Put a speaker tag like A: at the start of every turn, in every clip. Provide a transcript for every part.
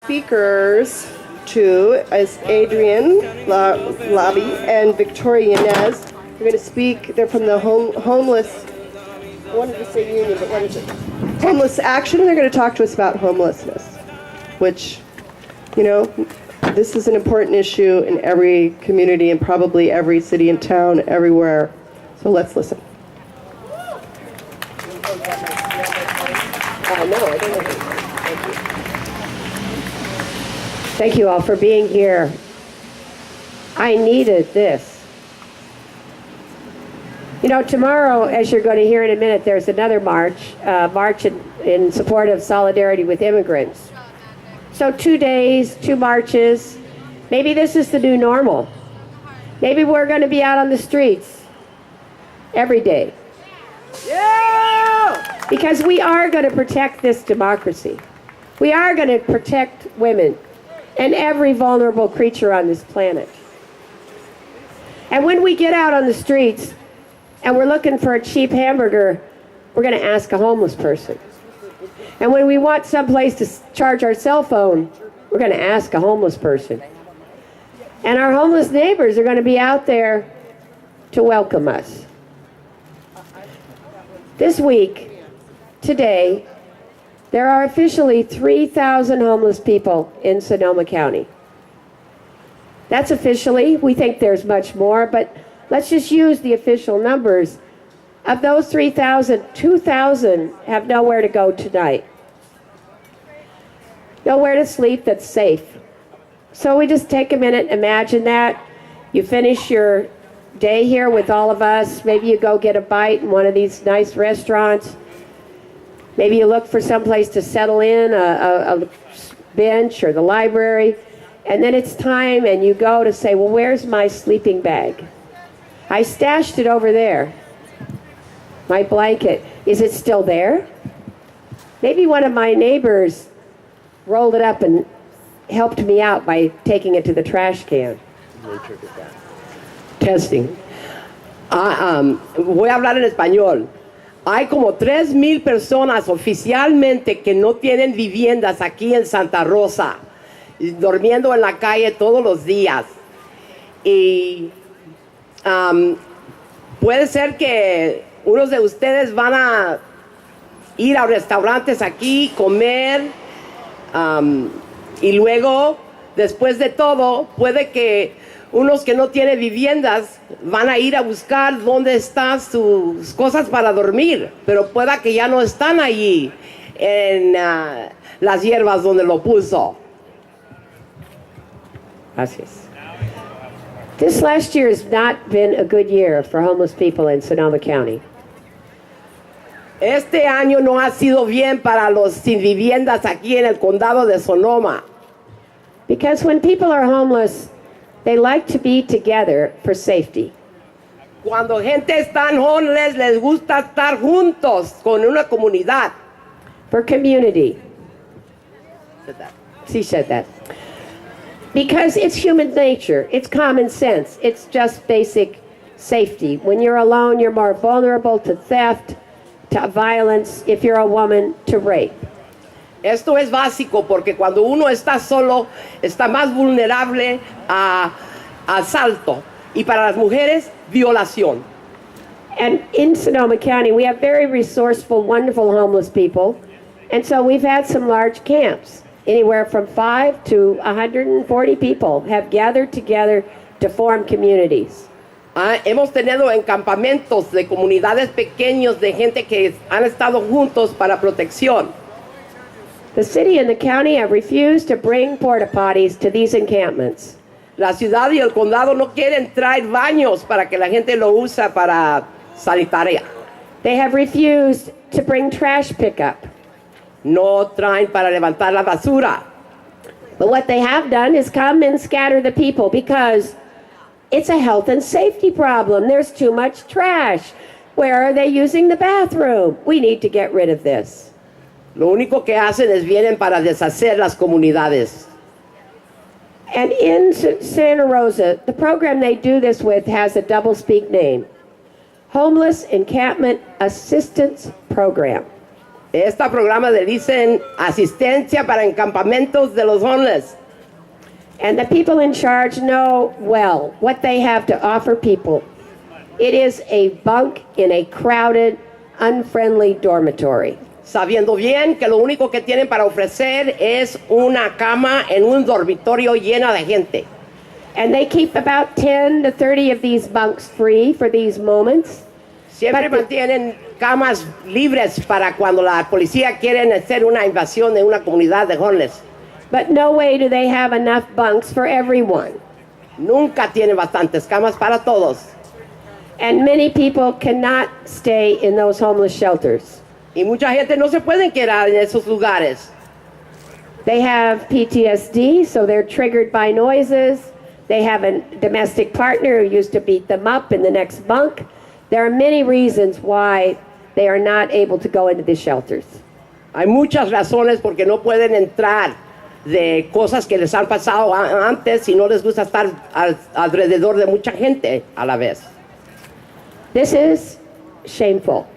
A: speakers to is Adrieane Lobby and Victoria Yanez. They're going to speak. They're from the homeless. I wanted to say union, but what is it? Homeless Action. And they're going to talk to us about homelessness, which, you know, this is an important issue in every community and probably every city and town everywhere. So let's listen.
B: Thank you all for being here. I needed this. You know, tomorrow, as you're going to hear in a minute, there's another march in support of solidarity with immigrants. So 2 days, 2 marches. Maybe this is the new normal. Maybe we're going to be out on the streets every day. Yeah! Because we are going to protect this democracy. We are going to protect women and every vulnerable creature on this planet. And when we get out on the streets and we're looking for a cheap hamburger, we're going to ask a homeless person. And when we want someplace to charge our cell phone, we're going to ask a homeless person. And our homeless neighbors are going to be out there to welcome us. This week, today, there are officially 3,000 homeless people in Sonoma County. That's officially. We think there's much more, but let's just use the official numbers. Of those 3,000, 2,000 have nowhere to go tonight. Nowhere to sleep that's safe. So we just take a minute, imagine that. You finish your day here with all of us. Maybe you go get a bite in one of these nice restaurants. Maybe you look for someplace to settle in, a bench or the library, and then it's time and you go to say, well, where's my sleeping bag? I stashed it over there. My blanket, is it still there? Maybe one of my neighbors rolled it up and helped me out by taking it to the trash can.
C: Testing. Voy a hablar en español. Hay como 3,000 personas oficialmente que no tienen viviendas aquí en Santa Rosa, durmiendo en la calle todos los días. Y puede ser que unos de ustedes van a ir a restaurantes aquí, comer, y luego, después de todo, puede que unos que no tienen viviendas van a ir a buscar dónde están sus cosas para dormir, pero pueda que ya no están allí en las hierbas donde lo puso.
B: Gracias. This last year has not been a good year for homeless people in Sonoma County.
C: Este año no ha sido bien para los sin viviendas aquí en el condado de Sonoma.
B: Because when people are homeless, they like to be together for safety.
C: Cuando gente está homeless, les gusta estar juntos con una comunidad.
B: For community. She said that. Because it's human nature. It's common sense. It's just basic safety. When you're alone, you're more vulnerable to theft, to violence, if you're a woman, to rape.
C: Esto es básico porque cuando uno está solo, está más vulnerable a asalto. Y para las mujeres, violación.
B: And in Sonoma County, we have very resourceful, wonderful homeless people. And so we've had some large camps. Anywhere from 5 to 140 people have gathered together to form communities.
C: Hemos tenido encampamentos de comunidades pequeños de gente que han estado juntos para protección.
B: The city and the county have refused to bring porta potties to these encampments.
C: La ciudad y el condado no quieren traer baños para que la gente lo usa para sanitaria.
B: They have refused to bring trash pickup.
C: No traen para levantar la basura.
B: But what they have done is come and scatter the people because it's a health and safety problem. There's too much trash. Where are they using the bathroom? We need to get rid of this.
C: Lo único que hacen es vienen para deshacer las comunidades.
B: And in Santa Rosa, the program they do this with has a double-speak name. Homeless Encampment Assistance Program.
C: Este programa le dicen asistencia para encampamentos de los homeless.
B: And the people in charge know well what they have to offer people. It is a bunk in a crowded, unfriendly dormitory.
C: Sabiendo bien que lo único que tienen para ofrecer es una cama en un dormitorio lleno de gente.
B: And they keep about 10 to 30 of these bunks free for these moments.
C: Siempre mantienen camas libres para cuando la policía quiere hacer una invasión de una comunidad de homeless.
B: But no way do they have enough bunks for everyone.
C: Nunca tienen bastantes camas para todos.
B: And many people cannot stay in those homeless shelters.
C: Y mucha gente no se puede quedar en esos lugares.
B: They have PTSD, so they're triggered by noises. They have a domestic partner who used to beat them up in the next bunk. There are many reasons why they are not able to go into the shelters.
C: Hay muchas razones porque no pueden entrar de cosas que les han pasado antes y no les gusta estar alrededor de mucha gente a la vez.
B: This is shameful.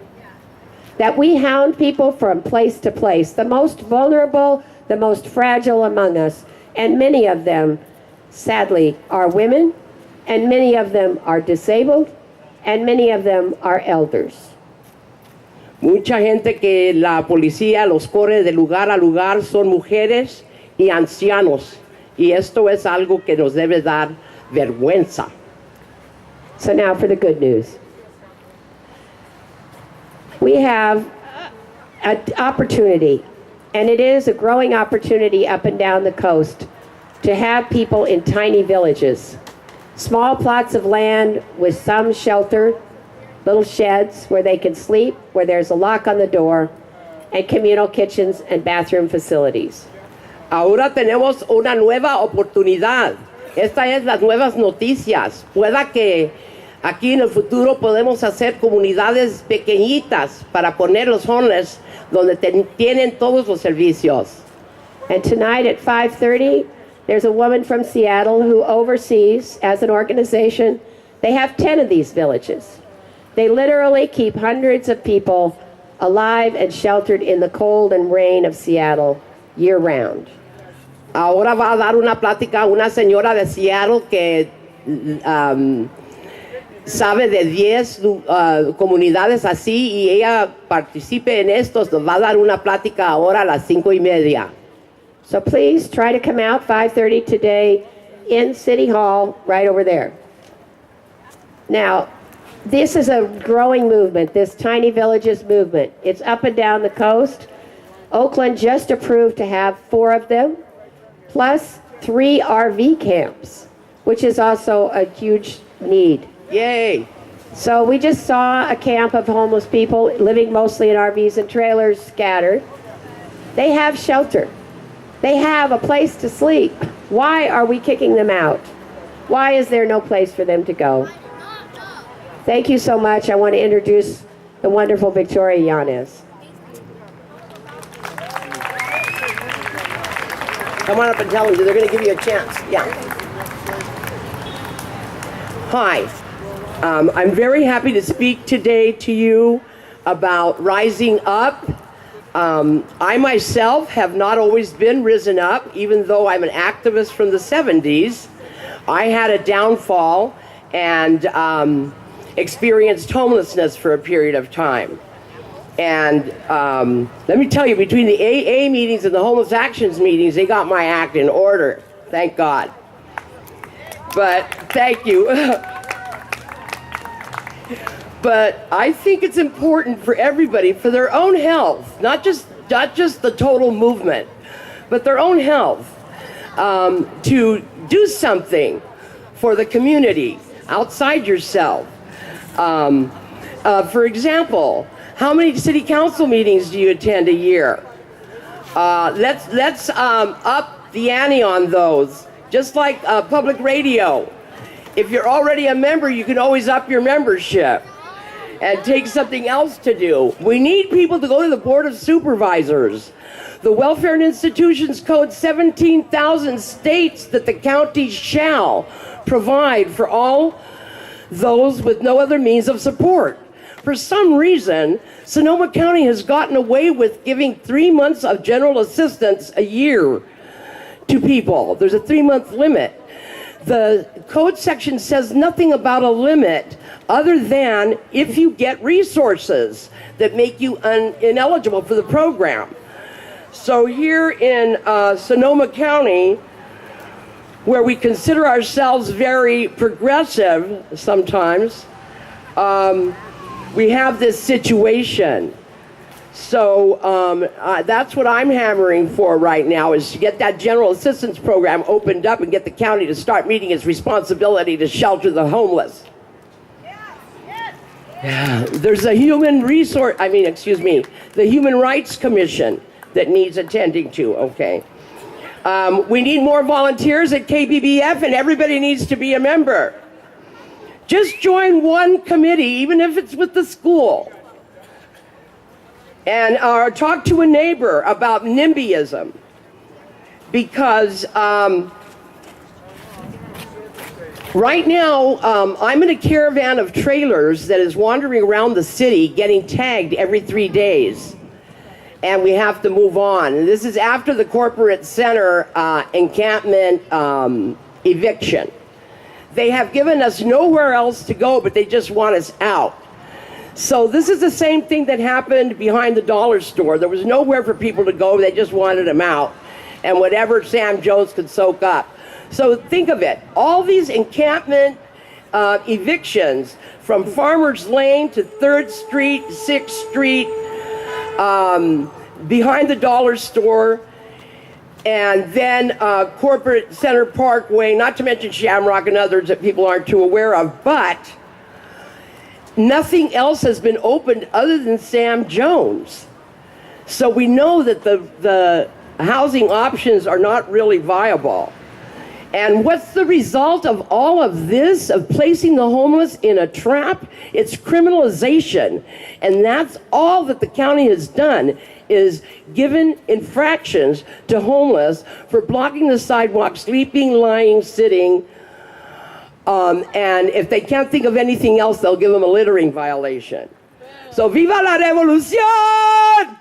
B: That we hound people from place to place, the most vulnerable, the most fragile among us, and many of them, sadly, are women, and many of them are disabled, and many of them are elders.
C: Mucha gente que la policía los corre de lugar a lugar son mujeres y ancianos, y esto es algo que nos debe dar vergüenza.
B: So now for the good news. We have an opportunity, and it is a growing opportunity up and down the coast, to have people in tiny villages. Small plots of land with some shelter, little sheds where they can sleep, where there's a lock on the door, and communal kitchens and bathroom facilities.
C: Ahora tenemos una nueva oportunidad. Esta es las nuevas noticias. Pueda que aquí en el futuro podemos hacer comunidades pequeñitas para poner los homeless donde tienen todos los servicios.
B: And tonight at 5:30, there's a woman from Seattle who oversees, as an organization, they have 10 of these villages. They literally keep hundreds of people alive and sheltered in the cold and rain of Seattle year-round.
C: Ahora va a dar una plática una señora de Seattle que sabe de 10 comunidades así y ella participe en estos. Nos va a dar una plática ahora a las 5:30.
B: So please try to come out 5:30 today in City Hall right over there. Now, this is a growing movement, this Tiny Villages movement. It's up and down the coast. Oakland just approved to have 4 of them, plus 3 RV camps, which is also a huge need.
C: Yay!
B: So we just saw a camp of homeless people living mostly in RVs and trailers scattered. They have shelter. They have a place to sleep. Why are we kicking them out? Why is there no place for them to go? Thank you so much. I want to introduce the wonderful Victoria Yanez.
C: Come on up and tell them they're going to give you a chance. Yeah. Hi. I'm very happy to speak today to you about rising up. I myself have not always been risen up, even though I'm an activist from the 70s. I had a downfall and experienced homelessness for a period of time. And let me tell you, between the AA meetings and the Homeless Actions meetings, they got my act in order. Thank God. But thank you. But I think it's important for everybody, for their own health, not just the total movement, but their own health, to do something for the community outside yourself. For example, how many city council meetings do you attend a year? Let's up the ante on those, just like public radio. If you're already a member, you can always up your membership and take something else to do. We need people to go to the Board of Supervisors. The Welfare and Institutions Code 17,000 states that the county shall provide for all those with no other means of support. For some reason, Sonoma County has gotten away with giving 3 months of general assistance a year to people. There's a 3-month limit. The code section says nothing about a limit other than if you get resources that make you ineligible for the program. So here in Sonoma County, where we consider ourselves very progressive sometimes, we have this situation. So that's what I'm hammering for right now, is to get that general assistance program opened up and get the county to start meeting its responsibility to shelter the homeless. Yeah, there's a the Human Rights Commission that needs attending to, okay. We need more volunteers at KBBF, and everybody needs to be a member. Just join one committee, even if it's with the school. And talk to a neighbor about NIMBYism. Because right now, I'm in a caravan of trailers that is wandering around the city getting tagged every 3 days. And we have to move on. And this is after the corporate center encampment eviction. They have given us nowhere else to go, but they just want us out. So this is the same thing that happened behind the dollar store. There was nowhere for people to go. They just wanted them out. And whatever Sam Jones could soak up. So think of it. All these encampment evictions from Farmers Lane to 3rd Street, 6th Street, behind the dollar store, and then Corporate Center Parkway, not to mention Shamrock and others that people aren't too aware of, but nothing else has been opened other than Sam Jones. So we know that the housing options are not really viable. And what's the result of all of this, of placing the homeless in a trap? It's criminalization. And that's all that the county has done, is given infractions to homeless for blocking the sidewalk, sleeping, lying, sitting. And if they can't think of anything else, they'll give them a littering violation. So viva la revolución!